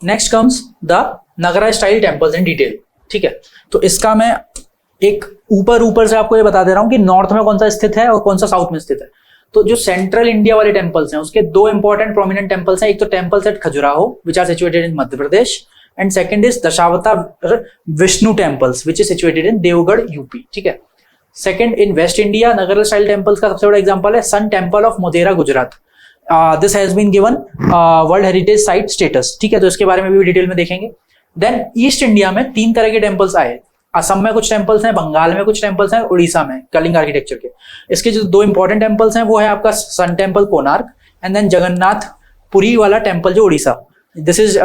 Next comes the Nagara style temples in detail. ठीक है, तो इसका मैं एक ऊपर से आपको ये बता दे रहा हूं कि नॉर्थ में कौन सा स्थित है और कौन सा साउथ में स्थित है। तो जो सेंट्रल इंडिया वाले टेम्पल्स हैं उसके दो इंपॉर्टेंट प्रोमिनेंट टेम्पल्स हैं। एक तो temples at Khajuraho which are situated in Madhya Pradesh, and second is Dashavatara Vishnu temples which is situated in Deogarh UP. ठीक है, second in West India Nagar style temples का सबसे बड़ा एग्जांपल है sun temple of Modhera Gujarat. This has been given world heritage site status. ठीक है, तो इसके बारे में भी डिटेल में देखेंगे। देन ईस्ट इंडिया में तीन तरह के टेम्पल्स आए। असम में कुछ टेम्पल्स हैं, बंगाल में कुछ टेम्पल्स हैं, उड़ीसा में कलिंग आर्किटेक्चर के। इसके जो दो इंपॉर्टेंट टेम्पल्स हैं वो है आपका sun temple Konark and then Jagannathpuri वाला टेम्पल जो Orissa. This is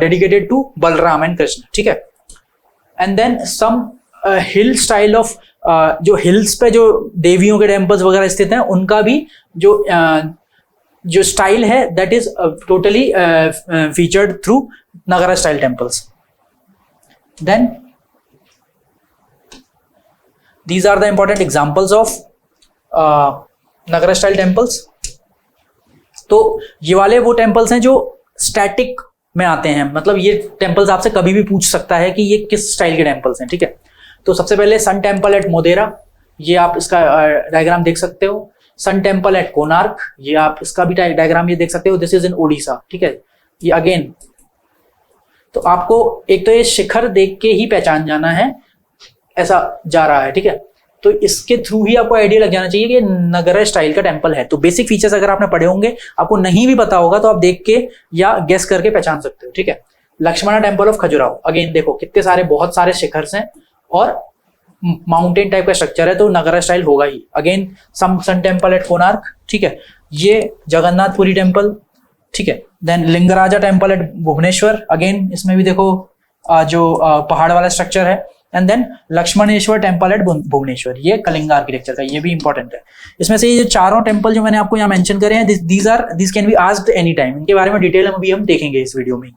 dedicated to Balram and Krishna. ठीक है, and then some hill style of जो हिल्स पे जो देवियों के टेम्पल्स वगैरह स्थित हैं उनका भी जो स्टाइल है that is totally featured through Nagara style temples. Then these are the important examples of Nagara style temples. तो ये वाले वो टेम्पल्स हैं जो स्टैटिक में आते हैं, मतलब ये टेम्पल्स आपसे कभी भी पूछ सकता है कि ये किस स्टाइल के टेम्पल्स हैं। ठीक है, तो सबसे पहले सन टेम्पल एट मोधेरा, ये आप इसका डायग्राम देख सकते हो। सन टेम्पल एट कोणार्क, ये आप इसका भी डायग्राम ये देख सकते हो। This is in Odisha. ठीक है, ये अगेन तो आपको एक तो ये शिखर देख के ही पहचान जाना है ऐसा जा रहा है। ठीक है, तो इसके थ्रू ही आपको आइडिया लग जाना चाहिए कि नगरा स्टाइल का टेम्पल है। तो बेसिक फीचर्स अगर आपने पढ़े होंगे, आपको नहीं भी पता होगा तो आप देख के या गेस करके पहचान सकते हो। ठीक है, Lakshmana temple of Khajuraho, again देखो कितने सारे बहुत सारे शिखर्स हैं और माउंटेन टाइप का स्ट्रक्चर है, तो नगरा स्टाइल होगा ही। Again sun temple at Konark. ठीक है, ये जगन्नाथपुरी टेम्पल। ठीक है, then Lingaraja temple at Bhubaneswar, again इसमें भी देखो जो पहाड़ वाला स्ट्रक्चर है। And then Lakshmaneshwar temple at Bhubaneswar, ये कलिंगा आर्किटेक्चर का, ये भी इंपॉर्टेंट है। इसमें से ये चारों टेम्पल जो मैंने आपको यहाँ मेंशन करे हैं, this can be asked any time. इनके बारे में डिटेल अभी हम देखेंगे इस वीडियो में।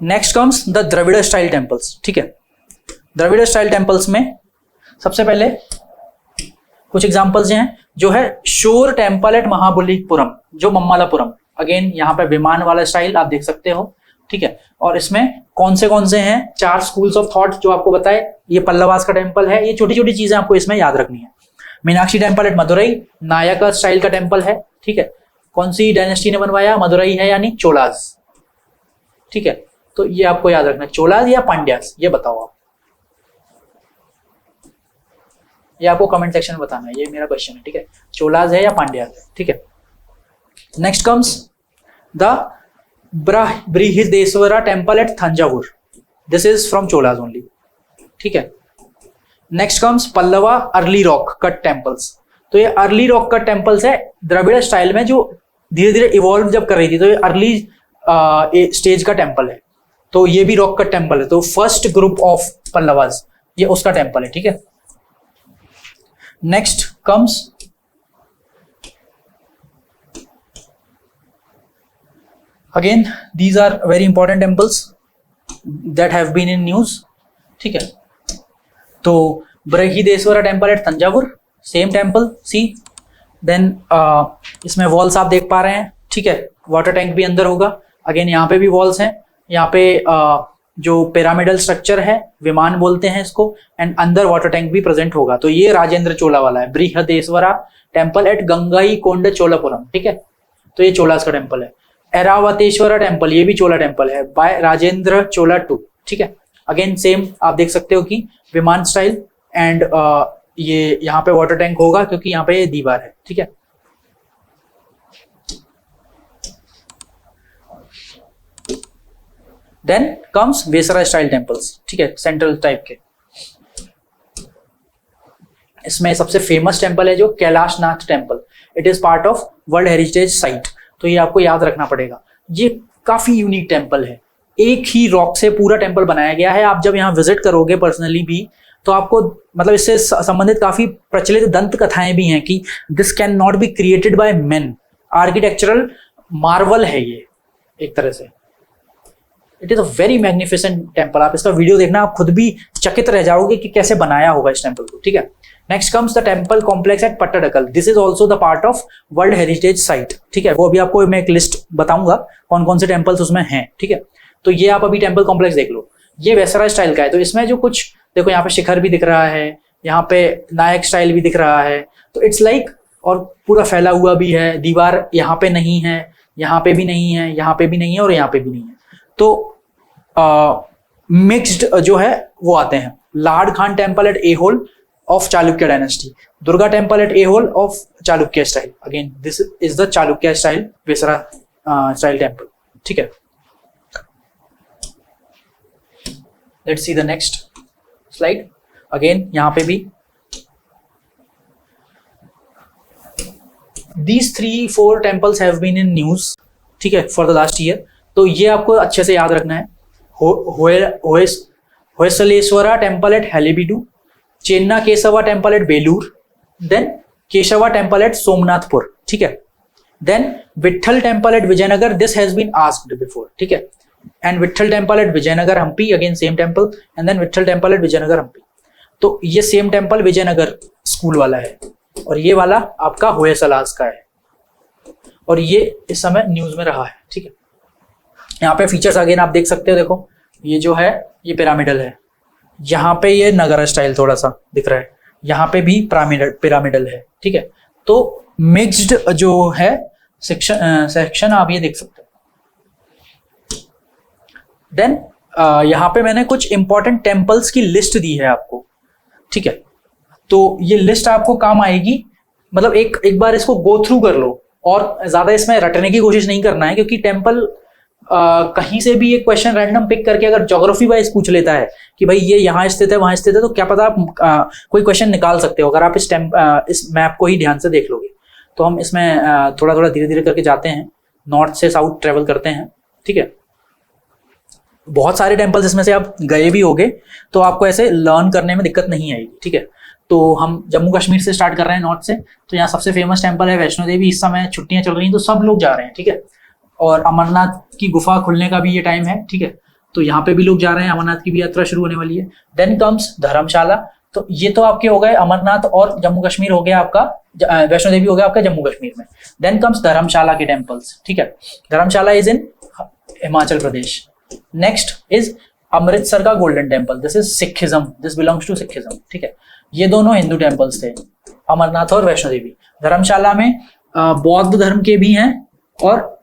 Next comes the Dravida style temples. ठीक है, द्रविड़ स्टाइल टेम्पल्स में सबसे पहले कुछ एग्जांपल्स हैं जो है शोर टेम्पल एट महाबलीपुरम, जो मम्मलापुरम। अगेन यहाँ पे विमान वाला स्टाइल आप देख सकते हो। ठीक है, और इसमें कौन से हैं चार स्कूल्स ऑफ थॉट जो आपको बताए। ये पल्लवास का टेम्पल है। ये छोटी छोटी चीजें आपको इसमें याद रखनी है। Meenakshi temple at Madurai, Nykaa style का टेम्पल है। ठीक है, कौन सी डायनेस्टी ने बनवाया? मदुरई है यानी चोलास। ठीक है, तो ये आपको याद रखना है, चोलास या पांड्यास, ये बताओ आप। ये आपको कमेंट सेक्शन में बताना है, ये मेरा क्वेश्चन है। ठीक है, चोलास है या पांड्यास है। ठीक है, next comes the Brihadeeswara temple eight Thanjavur, this is from Cholas only. ठीक है, next comes Pallava early rock cut temples. तो ये अर्ली रॉक कट टेम्पल्स है द्रविड़ स्टाइल में, जो धीरे धीरे इवॉल्व जब कर रही थी, तो ये अर्ली स्टेज का टेम्पल है। तो ये भी रॉक कट टेम्पल है। तो फर्स्ट ग्रुप ऑफ पल्लवास, ये उसका टेम्पल है। ठीक है, next comes again these are very important temples that have been in news. ठीक है, तो Brihadeshwara temple at Thanjavur, same temple see. Then इसमें वॉल्स आप देख पा रहे हैं। ठीक है, वाटर टैंक भी अंदर होगा। अगेन यहाँ पे भी वॉल्स हैं। यहाँ पे जो पिरामिडल स्ट्रक्चर है, विमान बोलते हैं इसको, एंड अंदर वाटर टैंक भी प्रेजेंट होगा। तो ये राजेंद्र चोला वाला है, बृहदेश्वरा टेम्पल एट गंगाई कोंड चोलापुरम। ठीक है, तो ये चोलास का टेम्पल है। ऐरावतेश्वरा टेम्पल, ये भी चोला टेम्पल है बाय राजेंद्र चोला टू। ठीक है, अगेन सेम आप देख सकते हो कि विमान स्टाइल, एंड ये यहाँ पे वाटर टैंक होगा क्योंकि यहाँ पे दीवार है। ठीक है, then comes Vesara style temples. ठीक है, सेंट्रल टाइप के। इसमें सबसे फेमस टेम्पल है जो Kailashnath temple. It is part of world heritage site, तो ये आपको याद रखना पड़ेगा। ये काफी यूनिक टेम्पल है, एक ही रॉक से पूरा टेम्पल बनाया गया है। आप जब यहाँ विजिट करोगे पर्सनली भी, तो आपको मतलब इससे संबंधित काफी प्रचलित दंत कथाएं भी हैं कि this can not be created by main. Architectural Marvel है ये एक तरह से। It is a very magnificent temple. आप इसका वीडियो देखना, आप खुद भी चकित रह जाओगे कि कैसे बनाया होगा इस टेम्पल को। ठीक है, next comes the temple complex at Pattadakal, this is also the part of world heritage site, ठीक है। वो अभी आपको मैं एक लिस्ट बताऊंगा कौन कौन से टेम्पल्स उसमें हैं, ठीक है। तो ये आप अभी टेम्पल कॉम्प्लेक्स देख लो, ये वैसरा स्टाइल का है। तो इसमें जो कुछ देखो, यहाँ पे शिखर भी दिख रहा है, यहाँ पे नायक स्टाइल भी दिख रहा है, तो इट्स लाइक और पूरा फैला हुआ भी है, दीवार यहाँ पे नहीं है, यहाँ पे भी नहीं है, यहाँ पे भी नहीं है और यहाँ पे भी नहीं है। तो मिक्स्ड जो है वो आते हैं। Lad Khan temple at Aihole of Chalukya dynasty, Durga temple at Aihole of Chalukya style, again this is the Chalukya style Vesara style temple, ठीक है। Let's see the next slide. Again यहाँ पे भी these 3-4 temples have been in news, ठीक है, for the last year। तो ये आपको अच्छे से याद रखना है। Hoysaleswara temple at Halebidu, Chenna Keshava temple at Belur, then Keshava temple at Somnathpur, ठीक है। Then Vitthal temple at Vijayanagara, this has been asked before, ठीक है। And Vitthal temple at Vijayanagara Hampi, again same temple, and then Vitthal temple at Vijayanagara Hampi. तो ये सेम टेम्पल विजयनगर स्कूल वाला है और ये वाला आपका होयसलास का है और ये इस समय न्यूज में रहा है, ठीक है। यहाँ पे फीचर्स अगेन आप देख सकते हो, देखो ये जो है ये पिरामिडल है, यहाँ पे ये नगर स्टाइल थोड़ा सा दिख रहा है, यहाँ पे भी पिरामिडल है, ठीक है। तो मिक्स्ड जो है सेक्शन आप ये देख सकते हो। देन यहाँ पे मैंने कुछ इंपॉर्टेंट टेम्पल्स की लिस्ट दी है आपको, ठीक है। तो ये लिस्ट आपको काम आएगी, मतलब एक बार इसको गो थ्रू कर लो और ज्यादा इसमें रटने की कोशिश नहीं करना है, क्योंकि टेम्पल कहीं से भी एक क्वेश्चन रैंडम पिक करके अगर ज्योग्राफी वाइज पूछ लेता है कि भाई ये यहाँ स्थित है वहां स्थित है, तो क्या पता आप कोई क्वेश्चन निकाल सकते हो अगर आप इस मैप को ही ध्यान से देख लोगे। तो हम इसमें थोड़ा थोड़ा धीरे धीरे करके जाते हैं, नॉर्थ से साउथ ट्रेवल करते हैं, ठीक है। बहुत सारे टेम्पल्स इसमें से आप गए भी होगे तो आपको ऐसे लर्न करने में दिक्कत नहीं आएगी, ठीक है। तो हम जम्मू कश्मीर से स्टार्ट कर रहे हैं, नॉर्थ से। तो यहाँ सबसे फेमस टेम्पल है वैष्णो देवी। इस समय छुट्टियां चल रही हैं तो सब लोग जा रहे हैं, ठीक है। और अमरनाथ की गुफा खुलने का भी ये टाइम है, ठीक है। तो यहाँ पे भी लोग जा रहे हैं, अमरनाथ की भी यात्रा शुरू होने वाली है। देन कम्स धर्मशाला। तो ये तो आपके हो गए अमरनाथ और जम्मू कश्मीर हो गया आपका, वैष्णो देवी हो गया आपका जम्मू कश्मीर में। देन कम्स धर्मशाला के टेम्पल्स, ठीक है। Dharamshala is in Himachal Pradesh. Next is Amritsar का golden temple, this is Sikhism, this belongs to Sikhism, ठीक है। ये दोनों हिंदू टेम्पल्स थे, अमरनाथ और वैष्णो देवी। धर्मशाला में बौद्ध धर्म के भी हैं और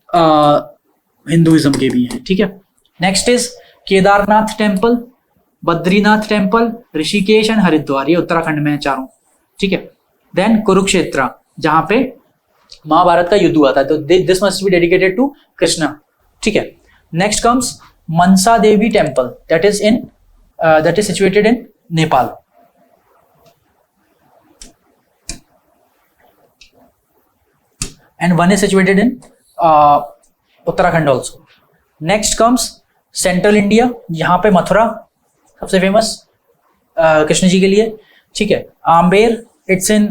हिंदुइज्म के भी हैं, ठीक है। Next is Kedarnath temple, Badrinath temple, Rishikesh and Haridwar, ये उत्तराखंड में है चारों, ठीक है। देन कुरुक्षेत्र, जहां पे महाभारत का युद्ध हुआ था, तो this must be dedicated to Krishna, ठीक है। Next comes Mansa Devi temple, that is situated in Nepal. And one is situated in Uttarakhand also. Next comes central India, यहाँ पे मथुरा सबसे फेमस कृष्ण जी के लिए, ठीक है। Amber, it's in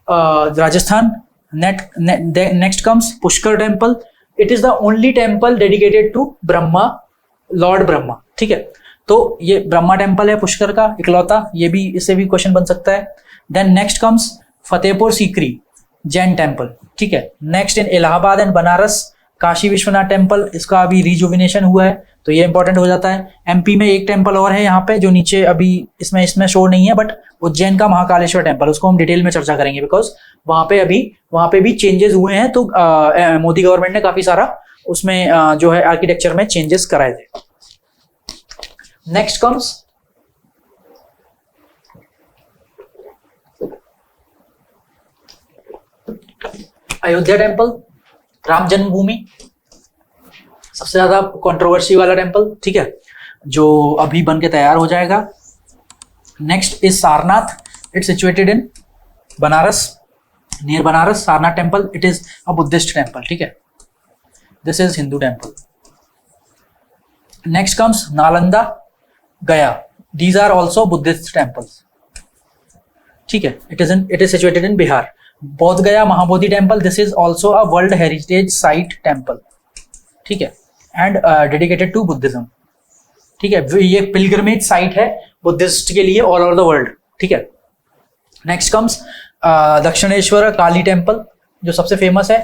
Rajasthan. Next comes Pushkar temple, it is the only temple dedicated to Brahma, lord Brahma, ठीक है। तो ये ब्रह्मा टेम्पल है पुष्कर का इकलौता, ये भी, इससे भी क्वेश्चन बन सकता है। Then next comes Fatehpur Sikri Jain temple, ठीक है। Next in Allahabad and Banaras Kashi Vishwanath temple, इसका अभी रिजुविनेशन हुआ है तो ये इंपॉर्टेंट हो जाता है। एमपी में एक टेम्पल और है यहाँ पे जो नीचे अभी इसमें शो नहीं है, बट उज्जैन का महाकालेश्वर टेम्पल, उसको हम डिटेल में चर्चा करेंगे बिकॉज वहाँ पे भी चेंजेस हुए हैं। तो मोदी गवर्नमेंट ने काफी सारा उसमें जो है आर्किटेक्चर में चेंजेस कराए थे। Next comes Ayodhya temple, Ram जन्मभूमि, सबसे ज्यादा कंट्रोवर्सी वाला टेम्पल, ठीक है, जो अभी बन के तैयार हो जाएगा। Next is Sarnath, it's situated in Banaras, near Banaras. Sarnath temple, it is a Buddhist temple, ठीक है। This is Hindu temple. Next comes Nalanda, Gaya, these are also Buddhist temples, ठीक है। It is situated in Bihar. Bodh Gaya Mahabodhi temple, this is also a world heritage site temple, ठीक है, and dedicated to Buddhism, ठीक है। ये pilgrimage site है बुद्धिस्ट के लिए ऑल ओवर द वर्ल्ड, ठीक है। Next comes Dakshineswar Kali temple, जो सबसे फेमस है।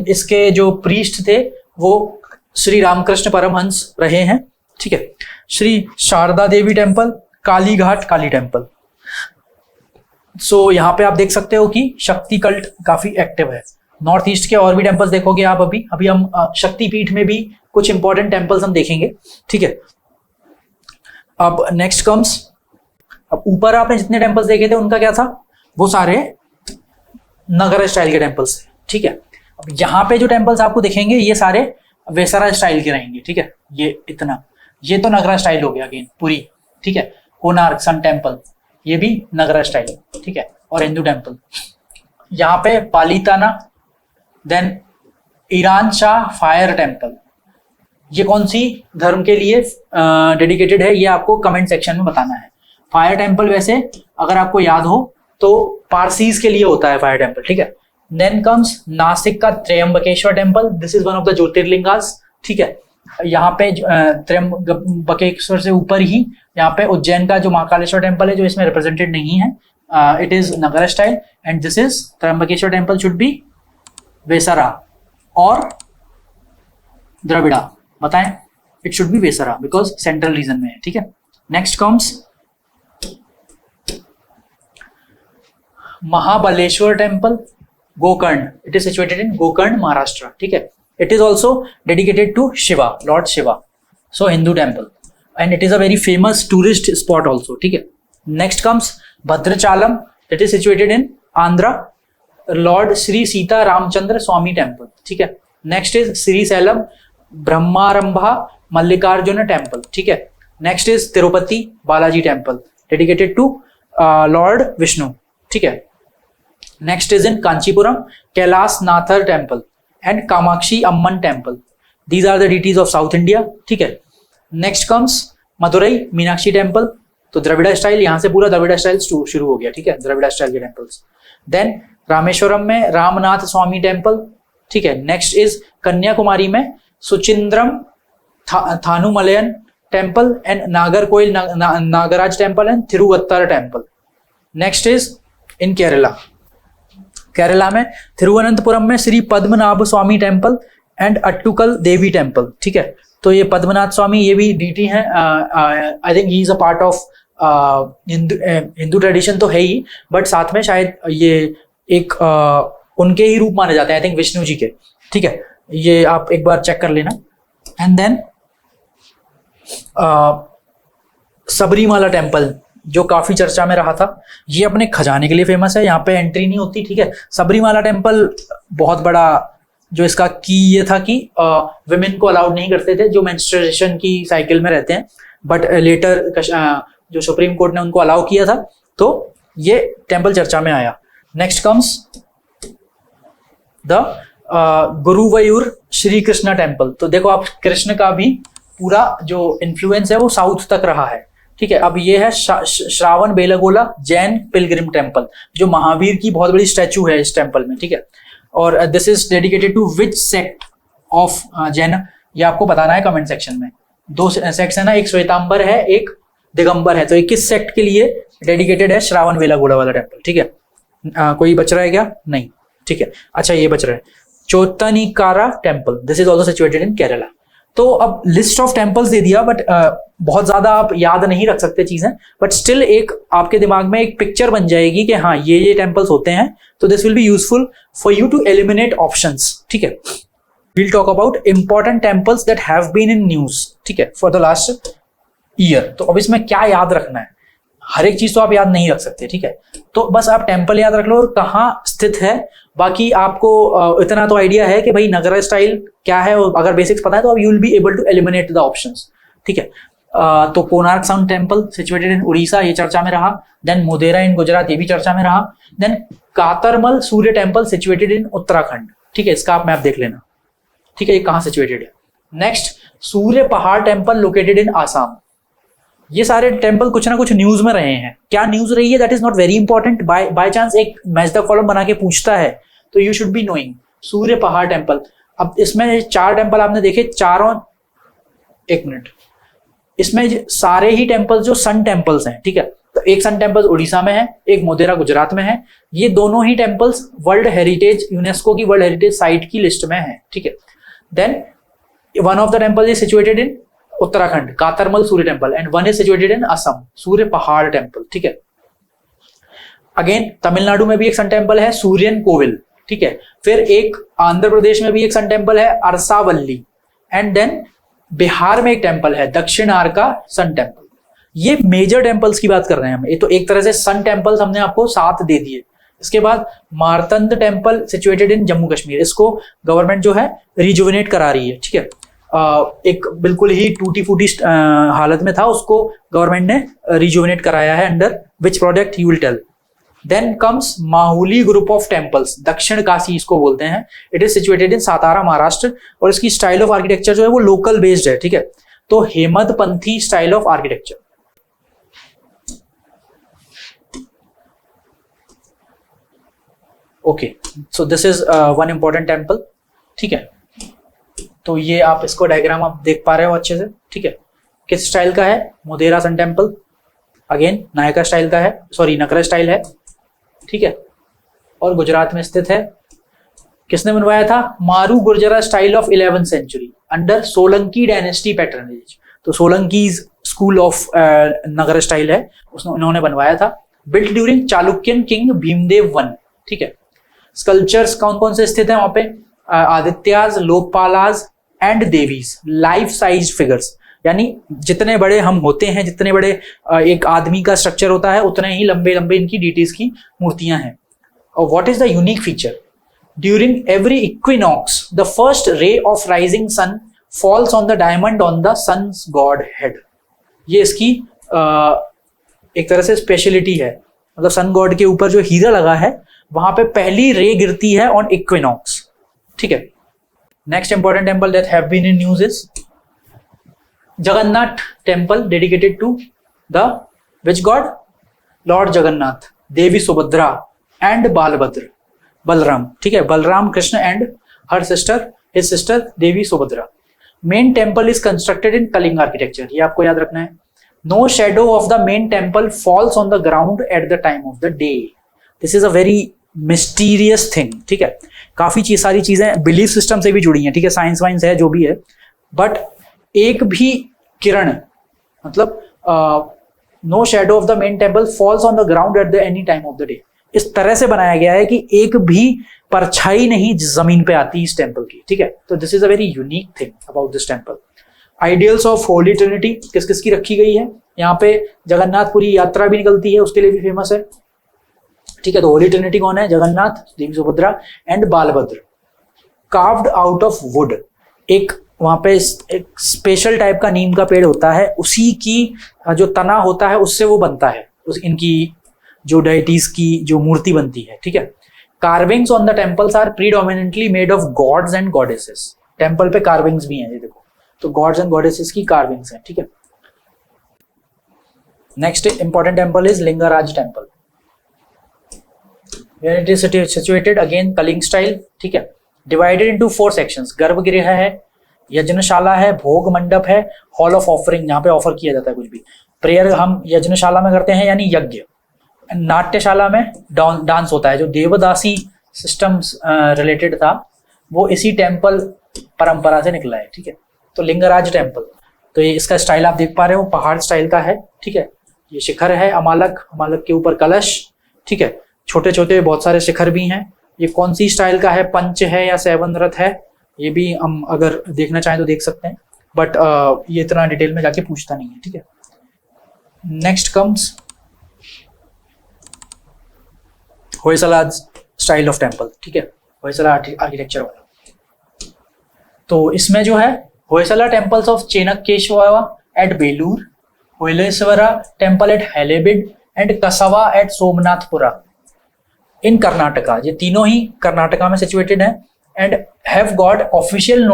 इसके जो प्रीस्ट थे वो श्री रामकृष्ण परमहंस रहे हैं, ठीक है। श्री शारदा देवी टेम्पल, काली घाट काली टेम्पल। सो यहाँ पे आप देख सकते हो कि शक्ति कल्ट काफी एक्टिव है। नॉर्थ ईस्ट के और भी टेम्पल्स देखोगे आप। अभी हम शक्तिपीठ में भी कुछ इंपॉर्टेंट टेम्पल्स हम देखेंगे, ठीक है। अब नेक्स्ट कम्स, अब ऊपर आपने जितने टेम्पल्स देखे थे उनका क्या था, वो सारे नगर स्टाइल के टेम्पल्स थे, ठीक है। अब यहाँ पे जो टेम्पल्स आपको दिखेंगे ये सारे वेसरा स्टाइल के रहेंगे, ठीक है। ये इतना, ये तो नगरा स्टाइल हो गया अगेन पूरी, ठीक है। कोणार्क सन टेम्पल ये भी नगरा स्टाइल, ठीक है। और हिंदू टेम्पल यहाँ पे Palitana, then Iran Shah fire temple. ये कौन सी धर्म के लिए डेडिकेटेड है, ये आपको कमेंट सेक्शन में बताना है। फायर टेम्पल वैसे अगर आपको याद हो तो पारसीज के लिए होता है फायर टेम्पल, ठीक है। देन कम्स नासिक का Trimbakeshwar temple, this is one of the jyotirlingas, ठीक है। यहाँ पे त्र्यंबकेश्वर से ऊपर ही यहाँ पे उज्जैन का जो महाकालेश्वर टेम्पल है जो इसमें रिप्रेजेंटेड नहीं है, it is Nagara style and this is Trimbakeshwar temple should be Vesara और द्रविड़ा। बताएं, it should be Vesara because central region में है, ठीक है। Next comes Mahabaleshwar temple, Gokarna, it is situated in Gokarna Maharashtra, ठीक है। It is also dedicated to Shiva, lord Shiva, so Hindu temple and it is a very famous tourist spot also, ठीक है। Next comes Bhadrachalam, it is situated in Andhra, lord Shri Sita Ramachandra Swami temple, ठीक है। Next is Srisailam Bhramaramba Mallikarjuna temple, ठीक है। Next is Tirupati Balaji temple dedicated to lord Vishnu, ठीक है। Next is in Kanchipuram Kailasa Nathar temple and Kamakshi Amman temple, these are the deities of south India, ठीक है। Next comes Madurai Meenakshi temple, तो Dravida style, यहां से पूरा द्रविड़ा स्टाइल शुरू हो गया, ठीक है, द्रविड़ा स्टाइल के टेम्पल्स। देन रामेश्वरम में रामनाथ स्वामी टेम्पल, ठीक है। नेक्स्ट इज कन्याकुमारी में Suchindram Thanumalayan temple and Nagercoil Nagaraja temple and Thiruvattar temple. Next is in Kerala, Kerala में थिरुवनंतपुरम में Shri Padmanabha Swamy temple and Attukal Devi temple, ठीक है। तो ये पद्मनाथ स्वामी ये भी डीटी हैं, I think he is a part of Hindu tradition तो है ही, बट साथ में शायद ये एक उनके ही रूप माने जाते हैं, आई थिंक विष्णु जी के, ठीक है। ये आप एक बार चेक कर लेना। एंड देन सबरीमाला टेम्पल जो काफी चर्चा में रहा था, ये अपने खजाने के लिए फेमस है, यहाँ पे एंट्री नहीं होती, ठीक है। सबरीमाला टेम्पल बहुत बड़ा, जो इसका की ये था कि विमेन को अलाउड नहीं करते थे जो मेंस्ट्रुएशन की साइकिल में रहते हैं, बट लेटर जो सुप्रीम कोर्ट ने उनको अलाउ किया था, तो ये टेम्पल चर्चा में आया। Next comes the Guruvayur Shri Krishna temple, तो देखो आप कृष्ण का भी पूरा जो इन्फ्लुएंस है वो साउथ तक रहा है, ठीक है। अब ये है श्रावण बेलगोला जैन पिलग्रिम टेम्पल, जो महावीर की बहुत बड़ी स्टैचू है इस टेम्पल में, ठीक है। और this is dedicated to which sect of Jain, ये आपको बताना है कमेंट सेक्शन में। दो सेक्ट्स है ना, एक श्वेतांबर है एक दिगंबर है, तो ये किस सेक्ट के लिए डेडिकेटेड है श्रावण बेलगोला वाला टेम्पल, ठीक है। कोई बच रहा है क्या? नहीं, ठीक है। अच्छा ये बच रहा है Chottanikkara temple, this is also situated in Kerala. तो अब लिस्ट ऑफ टेम्पल्स दे दिया, बट बहुत ज्यादा आप याद नहीं रख सकते चीजें, बट स्टिल एक आपके दिमाग में एक पिक्चर बन जाएगी कि हाँ ये टेम्पल्स होते हैं, तो this will be useful for you to eliminate options, ठीक है। Will talk about important temples that have been in news, ठीक है, फॉर द लास्ट ईयर। तो अब इसमें क्या याद रखना है, हर एक चीज तो आप याद नहीं रख सकते, ठीक है। तो बस आप टेम्पल याद रख लो और कहाँ स्थित है, बाकी आपको इतना तो आइडिया है कि भाई नगर स्टाइल क्या है, और अगर बेसिक्स पता है तो you will be able to eliminate the options, ठीक है। तो Konark sun temple situated in Orissa, ये चर्चा में रहा। देन मोधेरा इन गुजरात, ये भी चर्चा में रहा। Then Katarmal Surya temple situated in Uttarakhand, ठीक है, इसका आप मैप देख लेना, ठीक है, ये कहाँ सिचुएटेड है। Next Surya Pahar temple located in Assam. ये सारे टेम्पल कुछ ना कुछ न्यूज में रहे हैं, क्या न्यूज रही है that is not very important, by chance एक मैच द कॉलम बना के पूछता है तो you should be knowing Surya Pahar temple. अब इसमें 4 टेम्पल आपने देखे, चारों, एक मिनट, इसमें सारे ही टेम्पल्स जो सन टेम्पल्स हैं, ठीक है, तो एक सन टेम्पल उड़ीसा में है, एक मोढेरा गुजरात में है। ये दोनों ही टेम्पल्स वर्ल्ड हेरिटेज, यूनेस्को की वर्ल्ड हेरिटेज साइट की लिस्ट में है, ठीक है। Then one of the temple is situated in Uttarakhand, Katarmal Surya temple, and one is situated in Assam, Surya Pahar temple, ठीक है। अगेन तमिलनाडु में भी एक सन टेम्पल है, सूर्यन कोविल, ठीक है। फिर एक आंध्र प्रदेश में भी एक सन टेम्पल है, अरसावल्ली, एंड देन बिहार में एक टेम्पल है, दक्षिणार्का सन टेम्पल। ये मेजर टेम्पल्स की बात कर रहे हैं हम। ये तो एक तरह से सन टेम्पल्स हमने आपको 7 दे दिए। इसके बाद Martand temple situated in Jammu Kashmir, इसको गवर्नमेंट जो है रिजुविनेट करा रही है, ठीक है। एक बिल्कुल ही टूटी फूटी हालत में था, उसको गवर्नमेंट ने रिजुविनेट कराया है। Under which project you will tell. Then comes Mahuli group of temples, Dakshin Kashi इसको बोलते हैं। It is situated in Satara Maharashtra, और इसकी स्टाइल ऑफ आर्किटेक्चर जो है वो लोकल बेस्ड है, ठीक है। तो Hemadpanthi style of architecture. Okay, so this is one important temple, ठीक है। तो ये आप इसको डायग्राम आप देख पा रहे हो अच्छे से, ठीक है। किस स्टाइल का है? Modhera sun temple, again Nayaka style का है, सॉरी नकरा स्टाइल है, ठीक है। और गुजरात में स्थित है। किसने बनवाया था? Maru Gurjara style of 11th century under Solanki dynasty patronage. तो Solanki school of Nagara style है, उसने उन्होंने बनवाया था। Built during Chalukyan king Bhimdev one, ठीक है। स्कल्पचर्स कौन कौन से स्थित हैं वहां पे? Adityas, Lokapalas and Devis, life size figures, यानी जितने बड़े हम होते हैं, जितने बड़े एक आदमी का स्ट्रक्चर होता है, उतने ही लंबे लंबे इनकी डीटीज की मूर्तियां हैं। और what is the unique feature? During every equinox the first ray of rising sun falls on the diamond on the sun's god head. ये इसकी एक तरह से स्पेशलिटी है, मतलब सन गॉड के ऊपर जो हीरा लगा है वहां पे पहली रे गिरती है ऑन इक्विनॉक्स, ठीक है। Next important temple that have been in news is Jagannath temple, dedicated to the which god? Lord Jagannath, Devi Subhadra and Balabhadra, Balaram, ठीक है। Balaram Krishna and her sister, his sister Devi Subhadra. Main temple is constructed in Kalinga architecture, ये आपको याद रखना है। No shadow of the main temple falls on the ground at the time of the day. This is a very mysterious thing, ठीक है। काफी सारी चीजें बिलीफ सिस्टम से भी जुड़ी हैं, ठीक है, साइंस वाइंस है जो भी है, बट एक भी किरण, मतलब no shadow of the main temple falls on the ground at the any time of the day. इस तरह से बनाया गया है कि एक भी परछाई नहीं जमीन पे आती इस टेम्पल की, ठीक है। तो this is a very unique thing about this temple. Ideals of Holi Trinity किस किस की रखी गई है? यहाँ पे जगन्नाथपुरी यात्रा भी निकलती है, उसके लिए भी फेमस है, ठीक है। तो होली ट्रिनिटी कौन है? Jagannath, Devi Subhadra and Balabhadra. Carved out of wood, एक वहां पे एक स्पेशल टाइप का नीम का पेड़ होता है, उसी की जो तना होता है उससे वो बनता है, इनकी जो डाइटीज की जो मूर्ति बनती है, ठीक है। Carvings on the temples are predominantly made of gods and goddesses. Temple पे कार्विंग्स भी हैं, ये देखो, तो गॉड्स एंड गॉडेसेस की कार्विंग्स हैं, ठीक है। Next important temple is Lingaraj temple, where it is situated again Kalinga style, ठीक है। डिवाइडेड इनटू 4 सेक्शंस, गर्भगृह है, यज्ञशाला है, भोग मंडप है, हॉल ऑफ ऑफरिंग, जहाँ पे ऑफर किया जाता है कुछ भी। प्रेयर हम यज्ञशाला में करते हैं, यानी यज्ञ। नाट्यशाला में डांस होता है, जो देवदासी सिस्टम्स रिलेटेड था वो इसी टेम्पल परंपरा से निकला है, ठीक है। तो लिंगराज टेम्पल, तो ये इसका स्टाइल आप देख पा रहे हो, पहाड़ स्टाइल का है, ठीक है। ये शिखर है, अमालक, अमालक के ऊपर कलश, ठीक है। छोटे छोटे बहुत सारे शिखर भी हैं। ये कौन सी स्टाइल का है? पंच है या 7 रथ है? ये भी हम अगर देखना चाहें तो देख सकते हैं, बट ये इतना डिटेल में जाके पूछता नहीं है, ठीक है। Next comes Hoysala style of temple, ठीक है, होयसला आर्किटेक्चर वाला। तो इसमें जो है Hoysala temples of Chennakeshwara at Belur, Hoysaleswara temple at Halebid and Kasava at Somanathapura in Karnataka. ये तीनों ही कर्नाटका में सिचुएटेड है and have got official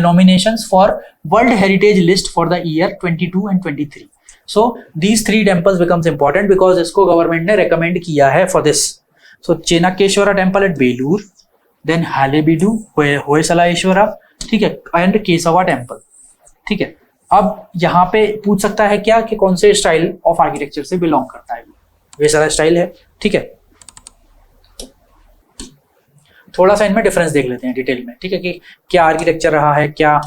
nominations for world heritage list for the year 22 and 23. So these 3 temples becomes important because इसको गवर्नमेंट ने रिकमेंड किया है for this. So Chennakeshwara temple at Belur, then Halebidu, Hoysaleswara, ठीक है, एंड केशवा टेम्पल, ठीक है। अब यहाँ पे पूछ सकता है क्या कि कौन से स्टाइल ऑफ आर्किटेक्चर से बिलोंग करता है, वे सारा स्टाइल है, ठीक है। थोड़ा सा इनमें डिफरेंस देख लेते हैं डिटेल में, ठीक है, कि क्या आर्किटेक्चर रहा है, क्या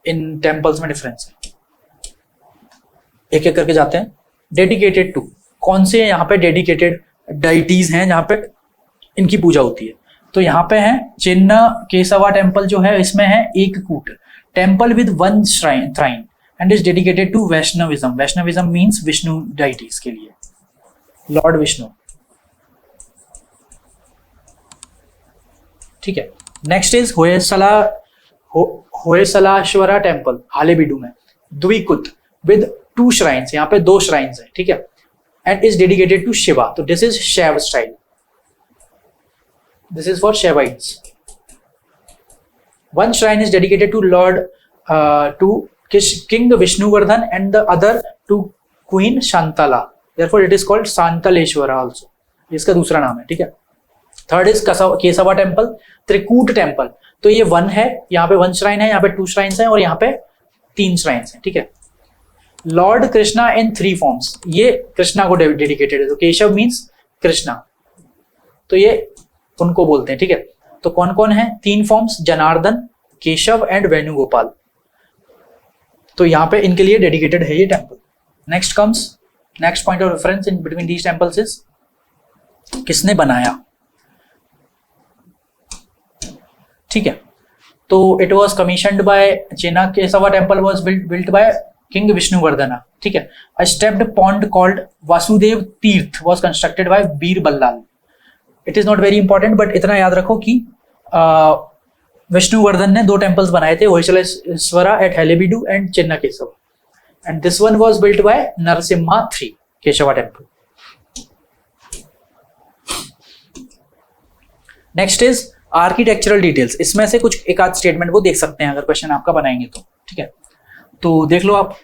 इन टेम्पल्स में डिफरेंस है। एक एक करके जाते हैं। डेडिकेटेड टू, कौन से यहाँ पे डेडिकेटेड डाइटीज हैं जहाँ पे इनकी पूजा होती है, तो यहाँ पे है चिन्ना केशवा टेम्पल जो है, इसमें है एक कूट temple with one shrine and is dedicated to Vaishnavism. Vaishnavism means Vishnu deities के लिए, लॉर्ड विष्णु, ठीक है। Next is Hoysaleswara temple Halebidu में, द्विकुत विद 2 श्राइन्स, यहाँ पे 2 श्राइन्स है, ठीक है, and is dedicated to Shiva. तो this is Shaiva style, this is for Shaivites. One shrine is dedicated to Lord to King Vishnuvardhan and the other to Queen Shantala. Therefore, it is called Santaleshwara also. इसका दूसरा नाम है, ठीक है। Third is Keshava temple, Trikuta temple. तो ये 1 है, यहाँ पे 1 श्राइन है, यहाँ पे 2 श्राइन्स हैं और यहाँ पे 3 श्राइन्स हैं, ठीक है। लॉर्ड कृष्णा इन 3 फॉर्म्स, ये कृष्णा को डेडिकेटेड है, तो केशव मीन्स कृष्णा, तो ये उनको बोलते हैं, ठीक है। तो कौन कौन है 3 फॉर्म्स, जनार्दन, केशव एंड वेणुगोपाल। तो यहाँ पे इनके लिए डेडिकेटेड है ये temple. Next point of reference in between these temples is किसने बनाया, ठीक है। तो it was commissioned by Chenna Keshava temple was built by king Vishnuvardhana, ठीक है। A stepped pond called Vasudeva Tirtha was constructed by Bir Ballal. It is not very important, but इतना याद रखो कि विष्णुवर्धन ने 2 टेम्पल्स बनाए थे, Hoysaleswara at Halebidu and Chinna Keshava, and this one was built by Narasimha III Keshava temple. Next is architectural details, इसमें से कुछ एक आध स्टेटमेंट वो देख सकते हैं अगर क्वेश्चन आपका बनाएंगे तो, ठीक है। तो देख लो आप,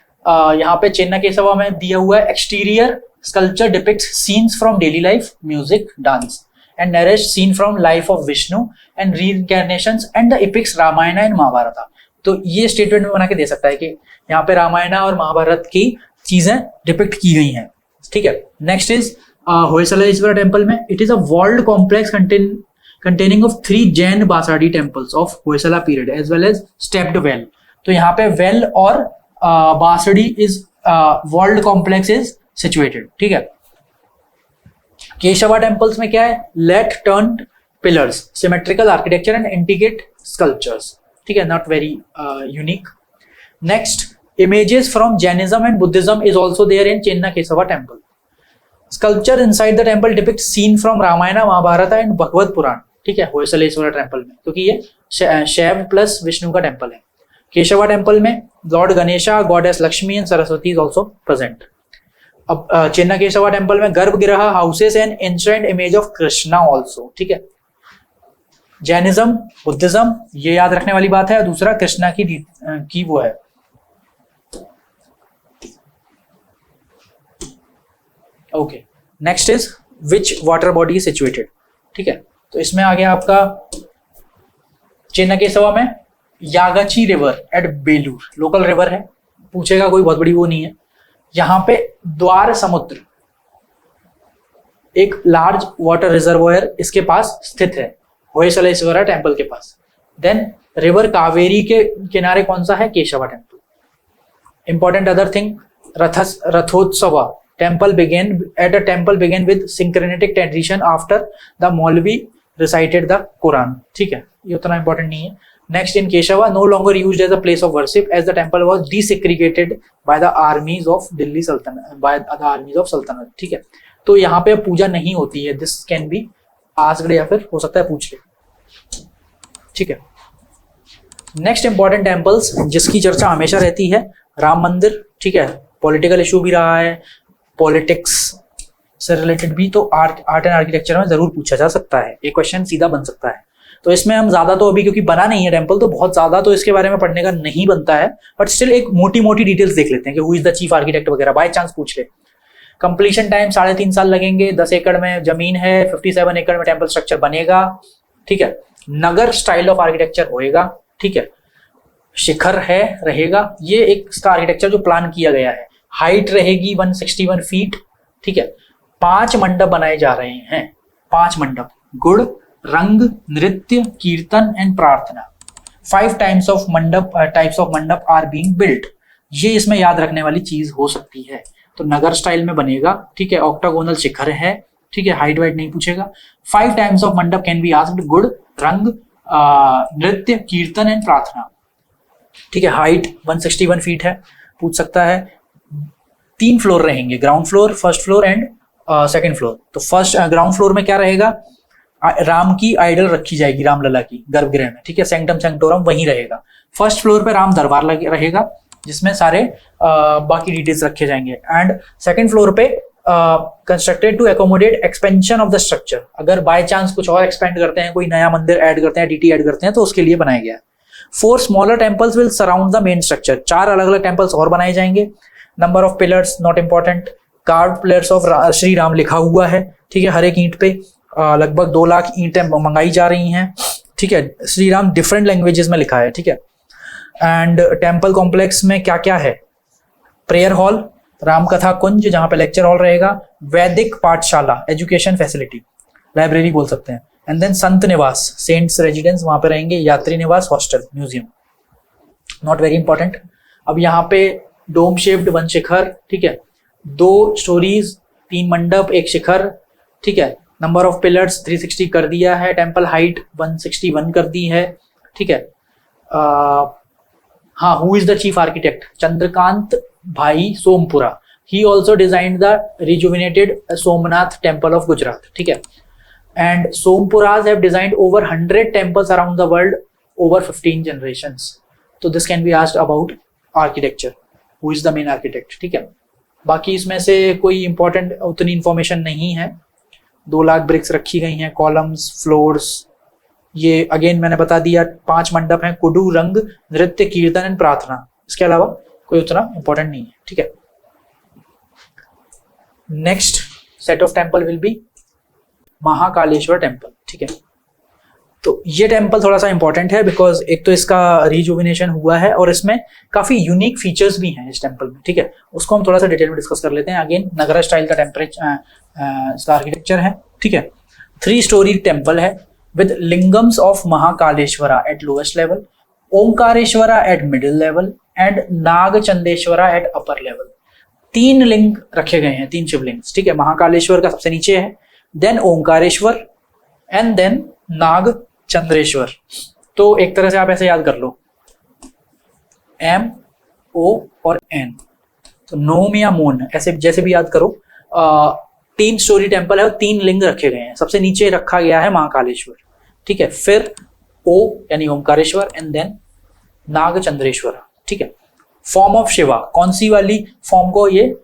यहाँ पे चिन्ना केशवा में दिया हुआ है, exterior sculpture depicts scenes from daily life, music, dance and narrates scene from life of Vishnu and reincarnations and the epics Ramayana and Mahabharata। तो ये स्टेटमेंट में बना के दे सकता है कि यहाँ पे रामायण और महाभारत की चीजें डिपिक्ट की गई हैं, ठीक है। नेक्स्ट इज होयसलेश्वरा टेम्पल में, it is a walled complex containing of 3 Jain basadi temples of Hoysala period as well as stepped well. तो यहाँ पे वेल और basadi is walled complex is situated, ठीक है। केशवा टेम्पल्स में क्या है, lathe turned pillars, symmetrical architecture and integrate sculptures, ठीक है, not very unique. Next, images from Jainism and Buddhism is also there in चेन्ना Keshava temple. Sculpture inside the temple depict scene from Ramayana, Mahabharata and Bhagavata Purana, ठीक है, Hoysaleswara temple में, क्योंकि ये शैव plus Vishnu का temple है। केशवा टेम्पल में Lord Ganesha, goddess Lakshmi and Saraswati is also present. अब चिन्ना केशवा टेम्पल में गर्भगृह, houses and ancient image of Krishna also, ठीक है। जैनिज्म, बुद्धिज्म, ये याद रखने वाली बात है। दूसरा कृष्णा की वो है, okay. Next is which water body is situated, ठीक है। तो इसमें आ गया आपका चिन्ना केशवा में Yagachi river at Belur, local river है, पूछेगा कोई बहुत बड़ी वो नहीं है। यहां पे द्वार समुद्र, एक लार्ज वाटर रिजर्वोयर इसके पास स्थित है, होयसलेश्वरा टेम्पल के पास। देन रिवर कावेरी के किनारे कौन सा है, Keshava temple. Important other thing, Rathotsava temple began with syncretic tradition after the maulvi recited the Quran, ठीक है, ये उतना इंपॉर्टेंट नहीं है। Next, in Keshava, no longer used as a place of worship as the temple was desecrated by the armies of Delhi Sultanate, by the armies of Sultanate, ठीक है। तो यहाँ पे पूजा नहीं होती है, this can be asked या फिर हो सकता है पूछ ले, ठीक है। नेक्स्ट इंपॉर्टेंट टेम्पल्स जिसकी चर्चा हमेशा रहती है, राम मंदिर, ठीक है, पॉलिटिकल इशू भी रहा है, पॉलिटिक्स से रिलेटेड भी, तो आर्ट एंड आर्किटेक्चर में जरूर पूछा जा सकता है, एक क्वेश्चन सीधा बन सकता है। तो इसमें हम ज्यादा तो अभी क्योंकि बना नहीं है टेम्पल, तो बहुत ज्यादा तो इसके बारे में पढ़ने का नहीं बनता है, बट स्टिल एक मोटी मोटी डिटेल्स देख लेते हैं कि who is the chief architect वगैरह, बाय चांस पूछ ले। कंप्लीशन टाइम 3.5 साल लगेंगे, 10 एकड़ में जमीन है, 57 एकड़ में टेम्पल स्ट्रक्चर बनेगा, ठीक है। नगर स्टाइल ऑफ आर्किटेक्चर होएगा, ठीक है। शिखर है रहेगा, ये एक इसका आर्किटेक्चर जो प्लान किया गया है। हाइट रहेगी 161 फीट, ठीक है। 5 मंडप बनाए जा रहे हैं, 5 मंडप, गुड़, रंग, नृत्य, कीर्तन एंड प्रार्थना। 5 टाइप्स ऑफ मंडप आर बीइंग बिल्ट। ये इसमें याद रखने वाली चीज हो सकती है। तो नगर स्टाइल में बनेगा, ठीक है। ऑक्टागोनल शिखर है, ठीक है। हाइट वाइट नहीं पूछेगा। 5 टाइप्स ऑफ मंडप कैन बी आस्क्ड, गुड़, रंग, नृत्य, कीर्तन एंड प्रार्थना, ठीक है। हाइट 161 फीट है, पूछ सकता है। 3 फ्लोर रहेंगे, ground floor, first floor and second floor. तो फर्स्ट ग्राउंड फ्लोर में क्या रहेगा, राम की आइडल रखी जाएगी, रामलला की गर्भगृह में, ठीक है। सेंक्टम सेंक्टोरम वहीं रहेगा। फर्स्ट फ्लोर पे राम दरबार रहेगा जिसमें सारे बाकी डिटेल्स रखे जाएंगे। एंड सेकंड फ्लोर पे constructed to accommodate expansion of the structure. अगर बाय चांस कुछ और एक्सपेंड करते हैं, कोई नया मंदिर ऐड करते हैं, डीटी ऐड करते हैं, तो उसके लिए बनाया गया है। 4 smaller temples will surround the main structure. 4 अलग अलग टेम्पल्स और बनाए जाएंगे। Number of pillars not important. Card pillars of Shri Ram लिखा हुआ है, ठीक है। हर एक ईंट पे लगभग 2 लाख ईंटें मंगाई जा रही हैं, ठीक है। श्री राम डिफरेंट लैंग्वेजेस में लिखा है, ठीक है। एंड टेम्पल कॉम्प्लेक्स में क्या क्या है, प्रेयर हॉल, राम कथा कुंज जहां पे लेक्चर हॉल रहेगा, वैदिक पाठशाला, एजुकेशन फैसिलिटी, लाइब्रेरी बोल सकते हैं। एंड देन संत निवास, सेंट्स रेजिडेंस वहां पे रहेंगे, यात्री निवास, hostel, museum, not very important. अब यहाँ पे डोम शेप्ड 1 शिखर, ठीक है। 2 स्टोरीज, 3 मंडप, 1 शिखर, ठीक है। नंबर ऑफ पिलर्स 360 कर दिया है। टेम्पल हाइट 161 कर दी है, ठीक है। हाँ, who is the chief architect, Chandrakant Bhai Sompura. He also designed the rejuvenated Somnath temple of Gujarat, ठीक है। And Sompuras have designed over 100 temples around the world over 15 generations. तो this can be asked about architecture, who is the main architect, ठीक है। बाकी इसमें से कोई important उतनी इंफॉर्मेशन नहीं है। 2 लाख ब्रिक्स रखी गई हैं, कॉलम्स, फ्लोर्स, ये अगेन मैंने बता दिया। 5 मंडप हैं, कुडू, रंग, नृत्य, कीर्तन एंड प्रार्थना। इसके अलावा कोई उतना इंपॉर्टेंट नहीं है, ठीक है। Next set of temple will be Mahakaleshwar temple, ठीक है। तो ये टेम्पल थोड़ा सा इंपॉर्टेंट है बिकॉज एक तो इसका रिजुविनेशन हुआ है और इसमें काफी यूनिक फीचर्स भी हैं इस टेम्पल में, ठीक है। उसको हम थोड़ा सा डिटेल में डिस्कस कर लेते हैं। अगेन नगरा स्टाइल का इसका आर्किटेक्चर है, ठीक है। 3 स्टोरी टेम्पल है with lingams of Mahakaleshwara at lowest level, Omkareshwara at middle level and Nagchandreshwara at upper level. 3 लिंग रखे गए हैं, 3 शिवलिंग्स, ठीक है। महाकालेश्वर का सबसे नीचे है, then Omkareshwar and then Nagchandreshwar. तो एक तरह से आप ऐसे याद कर लो, M, O और N। तो नोम या मोन ऐसे जैसे भी याद करो। 3 स्टोरी टेम्पल है और 3 लिंग रखे गए हैं। सबसे नीचे रखा गया है महाकालेश्वर, ठीक है। फिर O यानी ओंकारेश्वर एंड देन नागचंद्रेश्वर, ठीक है। फॉर्म ऑफ शिवा, कौन सी वाली फॉर्म को ये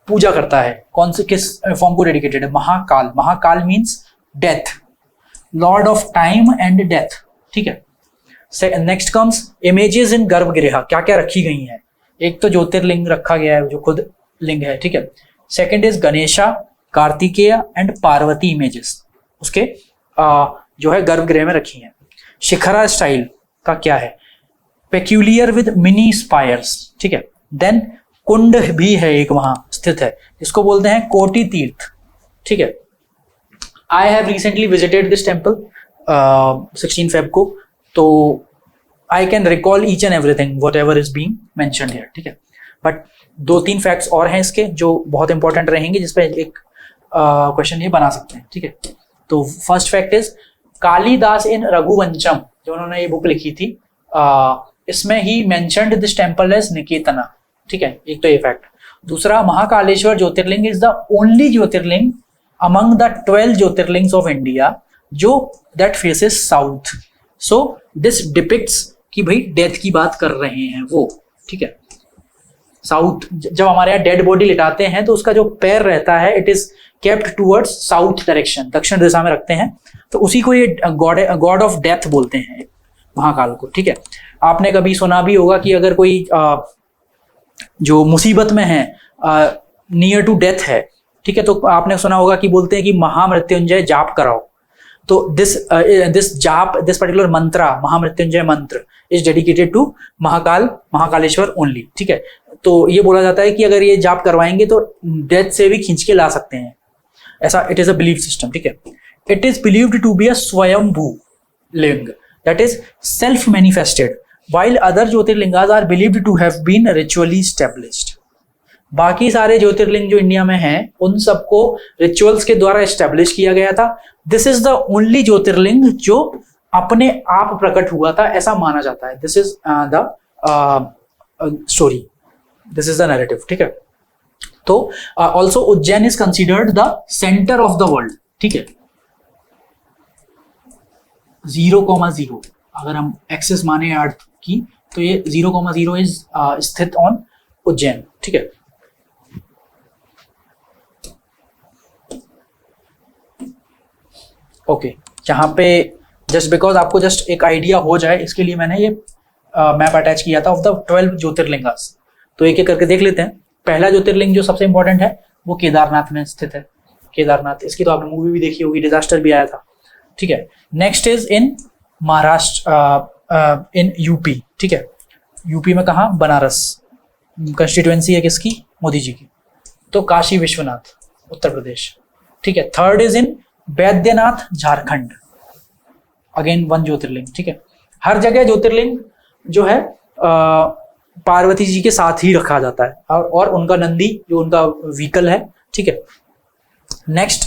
पूजा करता है, कौन से किस फॉर्म को डेडिकेटेड है, Mahakal. Mahakal means death, Lord of time and death, ठीक है। नेक्स्ट कम्स इमेजेस इन गर्भगृह, क्या क्या रखी गई हैं। एक तो ज्योतिर्लिंग रखा गया है जो खुद लिंग है, ठीक है। Second is Ganesha, Kartikeya and Parvati images उसके जो है गर्भगृह में रखी हैं। शिखरा स्टाइल का क्या है, पेक्यूलियर विद मिनी स्पायर्स, ठीक है। देन कुंड भी है एक वहां स्थित है, इसको बोलते हैं कोटि तीर्थ, ठीक है। I have recently visited this temple 16 Feb को, तो I can recall each and everything what ever is being mentioned here, ठीक है। बट 2-3 फैक्ट्स और हैं इसके जो बहुत इंपॉर्टेंट रहेंगे, जिसपे एक क्वेश्चन ये बना सकते हैं, ठीक है। तो first fact is Kalidasa in Raghuvamsham, जो उन्होंने ये बुक लिखी थी, इसमें ही mentioned this temple as Niketana, ठीक है। एक तो ये फैक्ट। दूसरा, Mahakaleshwar Jyotirlinga is the only jyotirlinga among the 12 jyotirlingas of India जो that faces south. So this depicts कि भाई डेथ की बात कर रहे हैं वो, ठीक है। साउथ, जब हमारे यहाँ डेड बॉडी लिटाते हैं तो उसका जो पैर रहता है it is kept towards south direction, दक्षिण दिशा में रखते हैं, तो उसी को ये गॉड ऑफ डेथ बोलते हैं महाकाल को, ठीक है। आपने कभी सुना भी होगा कि अगर कोई जो मुसीबत में है, नियर टू डेथ है, ठीक है, तो आपने सुना होगा कि बोलते हैं कि महामृत्युंजय जाप कराओ। तो this particular mantra, Mahamrityunjaya mantra, is dedicated to Mahakaleshwar only, ठीक है। तो ये बोला जाता है कि अगर ये जाप करवाएंगे तो डेथ से भी खींच के ला सकते हैं, ऐसा it is a belief system, ठीक है। It is believed to be a swayambhu linga, that is self manifested, while other jyotirlingas are believed to have been ritually established। बाकी सारे ज्योतिर्लिंग जो इंडिया में हैं उन सबको रिचुअल्स के द्वारा एस्टेब्लिश किया गया था। दिस इज द ओनली ज्योतिर्लिंग जो अपने आप प्रकट हुआ था, ऐसा माना जाता है। This is the story, this is the narrative, ठीक है। तो also Ujjain is considered the centre of the world, ठीक है। 0,0 अगर हम एक्सिस माने अर्थ की तो ये 0,0 इज स्थित ऑन उज्जैन, ठीक है। ओके, यहाँ पे जस्ट बिकॉज आपको जस्ट एक आइडिया हो जाए इसके लिए मैंने ये मैप अटैच किया था ऑफ द 12 ज्योतिर्लिंगास। तो एक एक करके देख लेते हैं। पहला ज्योतिर्लिंग जो सबसे इंपॉर्टेंट है वो केदारनाथ में स्थित है, केदारनाथ। इसकी तो आपने मूवी भी देखी होगी, डिजास्टर भी आया था, ठीक है। Next is in Maharashtra, in UP, ठीक है। यूपी में कहा, बनारस कंस्टिट्यूएंसी है किसकी, मोदी जी की। तो काशी विश्वनाथ उत्तर प्रदेश, ठीक है। Third is in Baidyanath Jharkhand, again 1 ज्योतिर्लिंग, ठीक है। हर जगह ज्योतिर्लिंग जो है पार्वती जी के साथ ही रखा जाता है और उनका नंदी जो उनका व्हीकल है, ठीक है। नेक्स्ट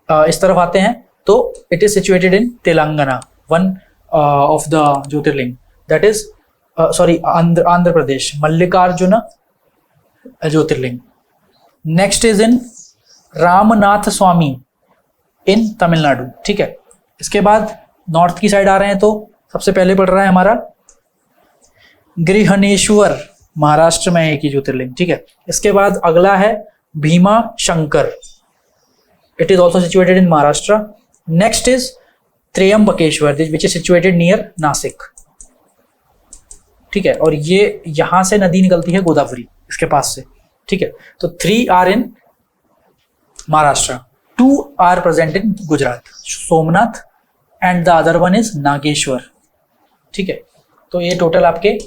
इस तरफ आते हैं तो it is situated in Telangana, 1 of the jyotirlinga, that is Andhra Pradesh, Mallikarjuna jyotirlinga. Next is in Ramanatha Swamy in Tamil Nadu, ठीक है। इसके बाद नॉर्थ की साइड आ रहे हैं तो सबसे पहले पड़ रहा है हमारा गृहनेश्वर, महाराष्ट्र में एक ही ज्योतिर्लिंग, ठीक है। इसके बाद अगला है Bhima Shankar, it is also situated in Maharashtra. Next is Trimbakeshwar which is situated near Nashik, ठीक है। और ये यहां से नदी निकलती है गोदावरी इसके पास से, ठीक है। तो 3 are in Maharashtra, 2 are present in Gujarat, Somnath and the other 1 is Nageshwar, ठीक है। तो ये टोटल आपके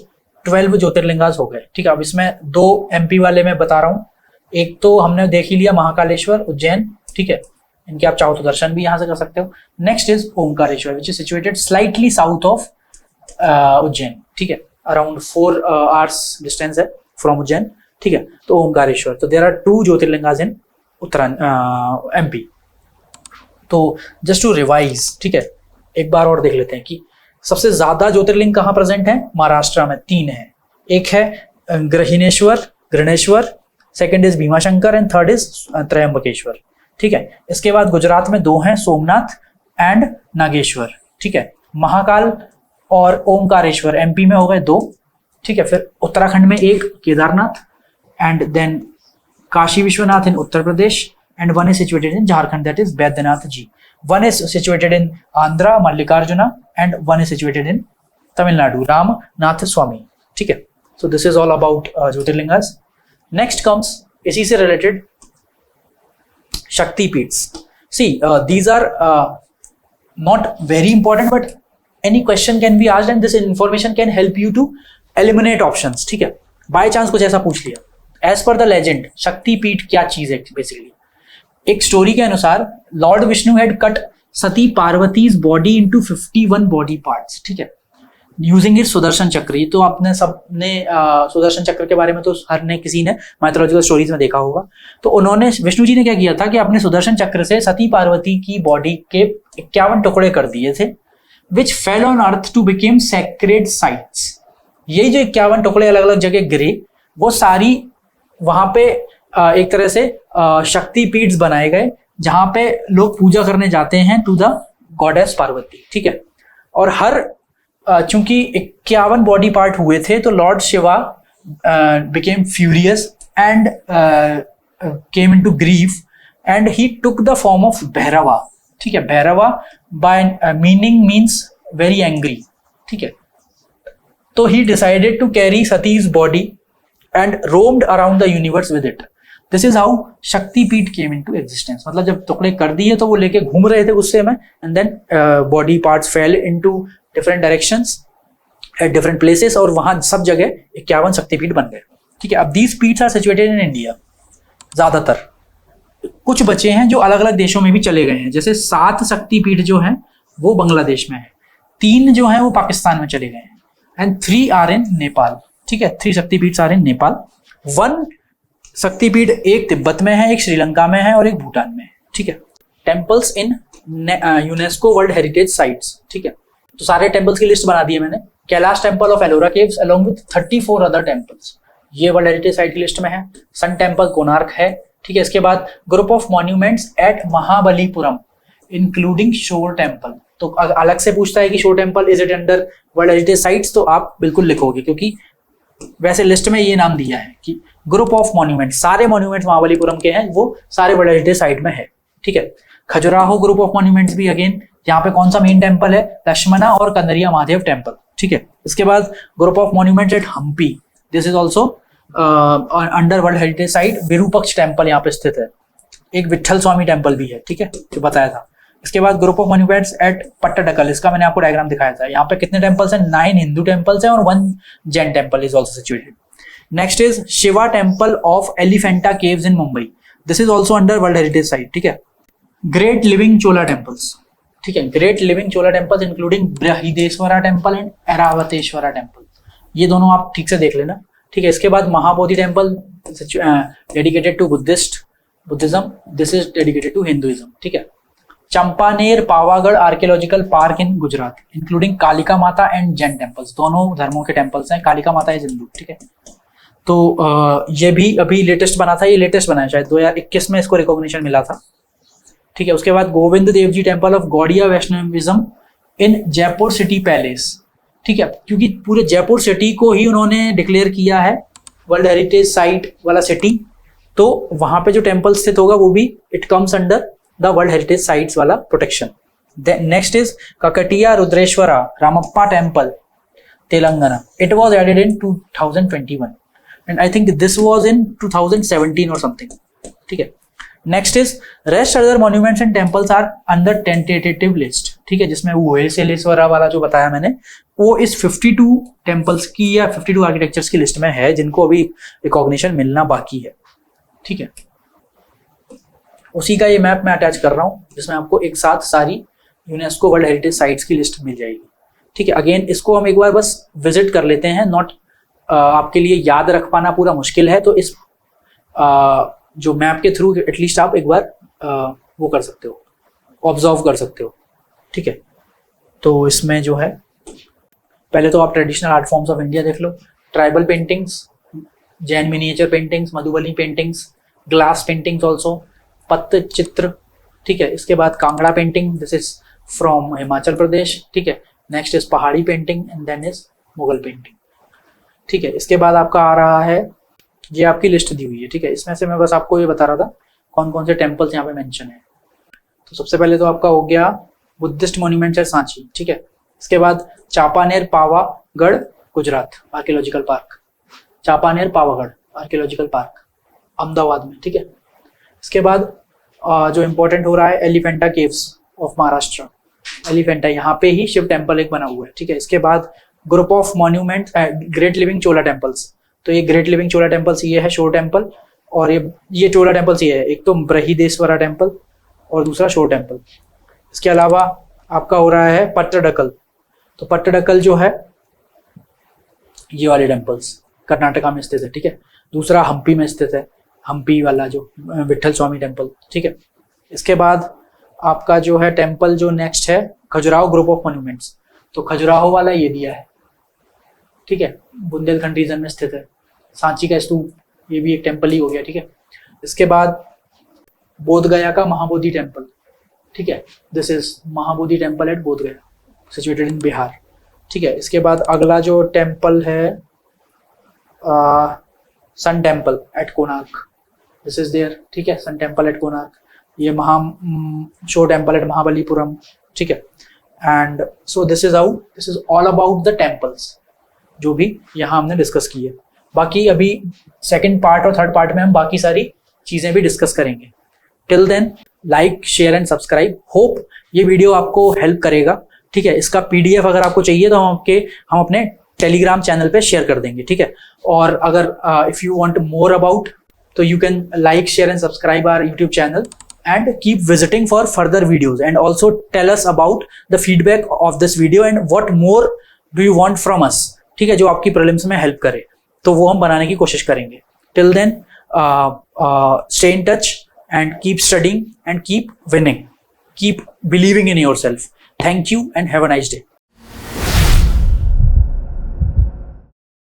12 ज्योतिर्लिंगास हो गए, ठीक है। अब इसमें 2 एमपी वाले मैं बता रहा हूँ। एक तो हमने देख ही लिया महाकालेश्वर उज्जैन, ठीक है। इनके आप चाहो तो दर्शन भी यहाँ से कर सकते हो। Next is Omkareshwar which is situated slightly south of Ujjain, ठीक है। अराउंड 4 आवर्स डिस्टेंस है फ्रॉम उज्जैन, ठीक है। तो ओमकारेश्वर, तो there are 2 jyotirlingas in Uttarakhand MP. तो जस्ट टू रिवाइज, ठीक है, एक बार और देख लेते हैं कि सबसे ज्यादा ज्योतिर्लिंग कहाँ प्रेजेंट है। महाराष्ट्र में 3 है, एक है Grishneshwar, second is Bhimashankar and third is Trimbakeshwar, ठीक है। इसके बाद गुजरात में 2 हैं, सोमनाथ एंड नागेश्वर, ठीक है। महाकाल और ओमकारेश्वर एमपी में हो गए 2, ठीक है। फिर उत्तराखंड में 1 Kedarnath and then Kashi Vishwanath in Uttar Pradesh and 1 is situated in Jharkhand, that is Baidyanath ji. 1 is situated in Andhra, Mallikarjuna, and 1 is situated in Tamil Nadu, Ramnath Swami, ठीक है। So this is all about ज्योतिर्लिंगास। Next comes इसी से related शक्ति पीठ्स। See, these are not very important, but any question can be asked and this information can help you to eliminate options, ठीक है। By chance कुछ ऐसा पूछ लिया, as per the legend, शक्ति पीठ क्या चीज है बेसिकली। एक स्टोरी के अनुसार lord Vishnu had cut Sati Parvati's body into 51 body parts, ठीक है, यूजिंग इट सुदर्शन चक्र। ये तो आपने सबने सुदर्शन चक्र के बारे में तो हर ने किसी ने माइथोलॉजिकल स्टोरीज में देखा होगा। तो उन्होंने, विष्णु जी ने क्या किया था कि अपने सुदर्शन चक्र से सती पार्वती की बॉडी के 51 टुकड़े कर दिए थे, which fell on earth to became sacred sites. ये जो 51 टुकड़े अलग अलग जगह गिरे, वो सारी वहां पे एक तरह से शक्ति पीठ बनाए गए जहां पे लोग पूजा करने जाते हैं टू द गॉडेस पार्वती, ठीक है। और हर चूंकि 51 बॉडी पार्ट हुए थे तो lord Shiva became furious and came into grief and he took the form of Bhairava, ठीक है। Bhairava by meaning means very angry, ठीक है। तो he decided to carry Sati's body and roamed around the universe with it. This is how Shaktipeeth came into existence. मतलब जब टुकड़े कर दिए तो वो लेके घूम रहे थे गुस्से में and then body parts fell into different directions at different places, और वहां सब जगह 51 शक्तिपीठ बन गए। ठीक है, अब दीज पीठ आर सिचुएटेड इन इंडिया, ज्यादातर। कुछ बचे हैं जो अलग अलग देशों में भी चले गए हैं, जैसे 7 शक्तिपीठ जो हैं वो बांग्लादेश में है, 3 जो हैं वो पाकिस्तान में चले गए हैं, एंड 3 आर इन नेपाल। ठीक है, 3 शक्तिपीठ आर इन नेपाल। 1 शक्तिपीठ एक तिब्बत में है, एक श्रीलंका में है और एक भूटान में है। ठीक है, temples in UNESCO world heritage sites. ठीक है, तो सारे टेम्पल्स की लिस्ट बना दी है मैंने। Kailash temple of Ellora caves along with 34 other temples, ये वर्ल्ड हेरिटेज साइट की लिस्ट में है। सन टेम्पल कोणार्क है। ठीक है, इसके बाद group of monuments eight Mahabalipuram including शोर टेम्पल। तो अलग से पूछता है कि शोर temple is it under world heritage sites, तो आप बिल्कुल लिखोगे, क्योंकि वैसे लिस्ट में ये नाम दिया है कि ग्रुप ऑफ मॉन्यूमेंट, सारे मॉन्यूमेंट्स महाबलीपुरम के हैं, वो सारे वर्ल्ड हेरिटेज साइट में है। ठीक है, खजुराहो ग्रुप ऑफ मॉन्यूमेंट्स भी अगेन, यहाँ पे कौन सा मेन टेम्पल है, लक्ष्मणा और कंदरिया महादेव टेम्पल। ठीक है, इसके बाद group of monuments at Hampi, this is also under world heritage site. Virupaksha temple यहाँ पे स्थित है। एक विठल स्वामी टेम्पल भी है। ठीक है, जो बताया था। इसके बाद group of monuments eight Pattadakal, इसका मैंने आपको डायग्राम दिखाया था। यहाँ पे कितने टेम्पल्स हैं, 9 हिंदू टेम्पल्स हैं और 1 Jain temple is also situated. Next is Shiva temple of Elephanta caves in Mumbai, this is also under world heritage site. ठीक है, ग्रेट लिविंग चोला टेम्पल्स। ठीक है, great living Chola temples including Brihadeeswara temple and Airavatesvara temple, ये दोनों आप ठीक से देख लेना। ठीक है, इसके बाद Mahabodhi temple dedicated to Buddhism, this is dedicated to Hinduism. ठीक है, Champaner Pavagadh archaeological park in Gujarat including Kalika Mata and Jain temples, दोनों धर्मों के टेम्पल्स हैं। कालिका माता इज हिंदू। ठीक है, तो ये भी अभी लेटेस्ट बना था, ये लेटेस्ट बना है शायद 2021 में इसको रिकॉग्निशन मिला था। ठीक है, उसके बाद Govind Dev ji temple of Gaudiya Vaishnavism in Jaipur city palace. ठीक है, क्योंकि पूरे जयपुर सिटी को ही उन्होंने डिक्लेयर किया है वर्ल्ड हेरिटेज साइट वाला सिटी, तो वहां पे जो टेम्पल स्थित होगा वो भी it comes under the world heritage sites वाला protection. Next is Kakatiya Rudreshwara Ramappa temple Telangana, it was added in 2021 and I think this was in 2017 और समथिंग। ठीक है, next is rest other monuments and temples are under tentative list. ठीक है, जिसमें वो वेलसेलेश्वरा वाला जो बताया मैंने, वो इस 52 टेम्पल्स की या 52 आर्किटेक्चर्स की लिस्ट में है, जिनको अभी रिकॉग्निशन मिलना बाकी है। ठीक है, उसी का ये मैप मैं अटैच कर रहा हूँ, जिसमें आपको एक साथ सारी यूनेस्को वर्ल्ड हेरिटेज साइट्स की लिस्ट मिल जाएगी। ठीक है, अगेन इसको हम एक बार बस विजिट कर लेते हैं, नॉट आपके लिए याद रख पाना पूरा मुश्किल है, तो इस जो मैप के थ्रू एटलीस्ट आप एक बार वो कर सकते हो, ऑब्जर्व कर सकते हो। ठीक है, तो इसमें जो है पहले तो आप traditional art forms of India देख लो, tribal paintings, Jain miniature paintings, Madhubani paintings, glass paintings also, Pattachitra. ठीक है, इसके बाद Kangra painting, this is from Himachal Pradesh. ठीक है, next is Pahari painting and then is Mughal painting. ठीक है, इसके बाद आपका आ रहा है, ये आपकी लिस्ट दी हुई है। ठीक है, इसमें से मैं बस आपको ये बता रहा था कौन कौन से टेम्पल्स यहाँ पे मेंशन है। तो सबसे पहले तो आपका हो गया बुद्धिस्ट मॉन्यूमेंट्स है सांची। ठीक है, इसके बाद Champaner Pavagadh Gujarat archaeological park, Champaner Pavagadh archaeological park Ahmedabad में। ठीक है, इसके बाद जो इंपॉर्टेंट हो रहा है एलिफेंटा केव्स ऑफ महाराष्ट्र, एलिफेंटा यहाँ पे ही शिव टेम्पल एक बना हुआ है। ठीक है, इसके बाद group of monument great living Chola temples, तो ये ग्रेट लिविंग चोला टेम्पल्स ये है शोर टेम्पल, और ये चोला टेम्पल्स ये है, एक तो बृहदेश्वरा टेम्पल और दूसरा शोर टेम्पल। इसके अलावा आपका हो रहा है पट्टाडकल, तो पट्टाडकल जो है ये वाले टेम्पल्स कर्नाटका में स्थित है। ठीक है, दूसरा हम्पी में स्थित है, हम्पी वाला जो विठल स्वामी टेम्पल। ठीक है, इसके बाद आपका जो है टेम्पल जो नेक्स्ट है खजुराहो ग्रुप ऑफ मॉन्यूमेंट्स, तो खजुराहो वाला ये दिया है। ठीक है, बुंदेलखंड रीजन में स्थित है। सांची का स्तूप, ये भी एक टेम्पल ही हो गया। ठीक है, इसके बाद बोध गया का महाबोधि टेम्पल। ठीक है, this is Mahabodhi temple at बोध गया सिचुएटेड इन बिहार। ठीक है, इसके बाद अगला जो टेम्पल है sun temple at Konark, this is there. ठीक है, सन टेम्पल एट कोणार्क, ये शो टेम्पल एट महाबलीपुरम। ठीक है, and so this is all about the temples जो भी यहाँ हमने डिस्कस की है। बाकी अभी सेकंड पार्ट और थर्ड पार्ट में हम बाकी सारी चीजें भी डिस्कस करेंगे। Till then like share and subscribe. Hope ये वीडियो आपको हेल्प करेगा। ठीक है, इसका PDF अगर आपको चाहिए तो हम अपने टेलीग्राम चैनल पे शेयर कर देंगे, ठीक है। और अगर if you want more about, तो you can like, share and subscribe our YouTube channel and keep visiting for further videos, and also tell us about the feedback of this video and what more do you want from us, ठीक है, जो आपकी prelims में help करे, तो वो हम बनाने की कोशिश करेंगे। Till then, stay in touch and keep studying and keep winning, keep believing in yourself. Thank you and have a nice day.